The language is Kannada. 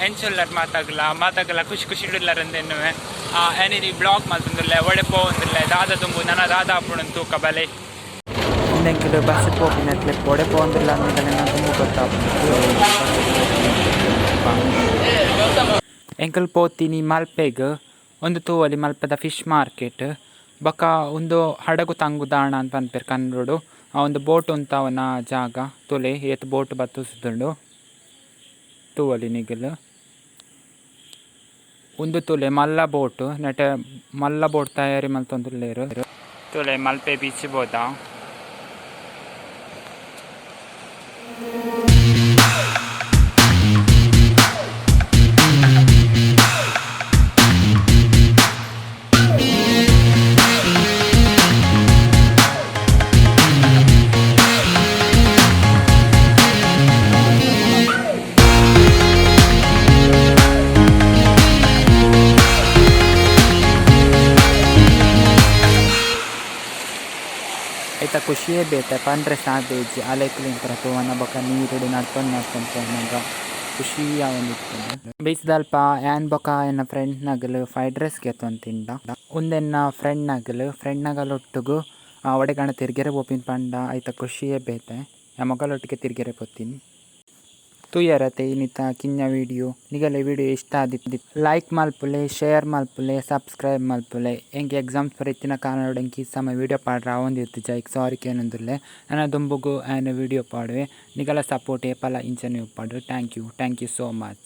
ಎಂಚುಲ್ಲರ್ ಮಾತಾಗಲ ಖುಷಿ ಖುಷಿ ಇಡುಲ್ಲರಂದೇನು ಏನಿರಿ ಬ್ಲಾಗ್ ಮಾತಂದುಲ್ಲೆ ಒಡೆ ಪೋವಂದುಲ್ಲೆ ದಾದ ತುಂಬು ನನ್ನ ದಾದ ಅಪ್ಪುಣಂತು ಕಬಲೆ ಇಂದೆಂಕಲು ಬಸ್ ಪೋಪಿನತ್ಲೆ ಒಡೆ ಪೋವಂದುಲ್ಲ ಅಂತ ನಾನು ತುಂಬ ಗೊತ್ತಾಗ್ತದೆ ಎಂಕಲ್ ಪೋತೀನಿ ಮಲ್ಪೆಗ್ ಒಂದು ತೂವಲಿ ಮಲ್ಪದ ಫಿಶ್ ಮಾರ್ಕೆಟ್ ಬೊಕ ಒಂದು ಹಡಗು ತಂಗು ದಾಣ ಅಂತ ಅನ್ಪೇರು ಕನ್ನಡೋಡು ಒಂದು ಬೋಟ್ ಉಂತಾವನ ಜಾಗ ತುಲೆ ಏತ್ ಬೋಟ್ ಬತ್ತುಸುದುಂಡು ತೂವಲಿ ನಿಗಲು ಒಂದು ತುಲೆ ಮಲ್ಲ ಬೋಟ್ ನೆಟ ಮಲ್ಲ ಬೋಟ್ ತಯಾರಿ ಮಲ್ತೊಂದುಲ್ಲೇರು ತುಲೆ ಮಲ್ಪೆ ಬೀಚ್ ಬೋದ ಐತ ಖುಷಿಯೇ ಬೇತೆ ಪಂಡ್ರೆ ಸಾಬೇಜಿ ಅಲೆಕ್ಲಿಂಕರ ತೋವನ ಬೊಕ ನೀರುಡು ನಡ್ಕೊಂಡು ಹೋನಾಗ ಖುಷಿ ಅವನಿತ್ತು ಬೀಚ್ದಲ್ಪ ಆ್ಯನ್ ಬೊಕ ಎನ್ನ ಫ್ರೆಂಡ್ ನಗಲು ಫ್ರೈಡ್ ರೈಸ್ ಗೆತ್ತೊಂದು ತಿಂಡ ಒಂದೆನ್ನ ಫ್ರೆಂಡ್ ನಗಲೊಟ್ಟಿಗೂ ಒಡೆಗಣ ತಿರ್ಗೆರೆ ಪೋಪಿನ ಪಂಡ ಐತ ಖುಷಿಯೇ ಬೇತೆ ಮೊಗಲೊಟ್ಟಿಗೆ ತಿರ್ಗೆರೆ ಪೋತೀನಿ ತುಯ್ಯರತೆ ಇನ್ನಿತ ಕಿನ್ನ ವಿಡಿಯೋ ನಿಗಲೆ ವಿಡಿಯೋ ಇಷ್ಟ ಆದಿತ್ತು ಲೈಕ್ ಮಲ್ಪುಲೆ ಶೇರ್ ಮಲ್ಪುಲೆ ಸಬ್ಸ್ಕ್ರೈಬ್ ಮಲ್ಪುಲೆ ಎಂಗೆ ಎಕ್ಸಾಮ್ಸ್ ಬರೀತಿನ ಕಾರಣ ಎಂಕಿ ಸಮಯ ವಿಡಿಯೋ ಪಾಡ್ರೆ ಅವೊಂದಿತ್ತು ಜೈಕ್ ಸಾರಿ ಕೇನೊಂದುಲ್ಲೆ ನನ್ನ ದುಂಬುಗು ಆ್ಯನ್ ವಿಡಿಯೋ ಪಾಡುವೆ ನಿಗಲ ಸಪೋರ್ಟ್ ಏಪಲ ಇಂಚನೆ ಉಪ್ಪಾಡು ಥ್ಯಾಂಕ್ ಯು ಸೋ ಮಚ್.